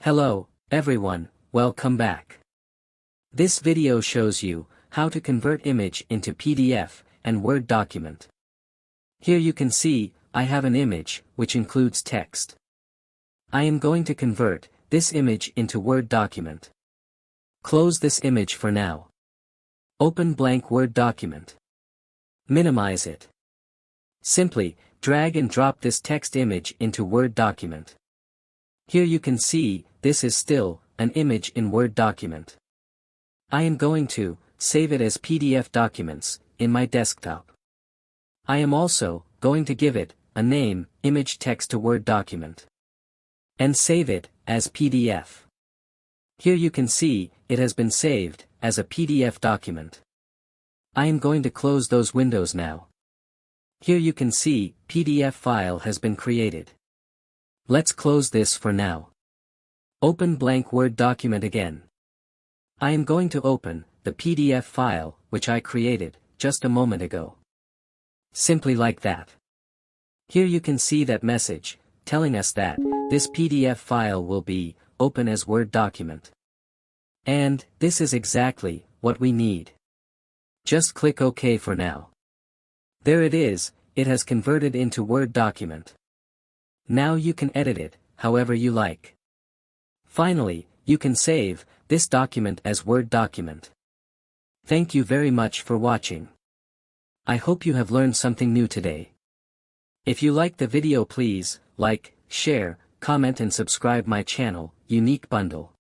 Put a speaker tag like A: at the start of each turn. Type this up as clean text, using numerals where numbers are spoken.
A: Hello, everyone, welcome back. This video shows you how to convert image into PDF and Word document. Here you can see, I have an image, which includes text. I am going to convert this image into Word document. Close this image for now. Open blank Word document. Minimize it. Simply, drag and drop this text image into Word document. Here you can see, this is still an image in Word document. I am going to save it as PDF documents in my desktop. I am also going to give it a name, image text to Word document, and save it as PDF. Here you can see, it has been saved as a PDF document. I am going to close those windows now. Here you can see, PDF file has been created. Let's close this for now. Open blank Word document again. I am going to open the PDF file, which I created just a moment ago. Simply like that. Here you can see that message, telling us that this PDF file will be open as Word document. And this is exactly what we need. Just click OK for now. There it is, it has converted into Word document. Now you can edit it however you like. Finally, you can save this document as Word document. Thank you very much for watching. I hope you have learned something new today. If you like the video, please like, share, comment and subscribe my channel, Unique Bundle.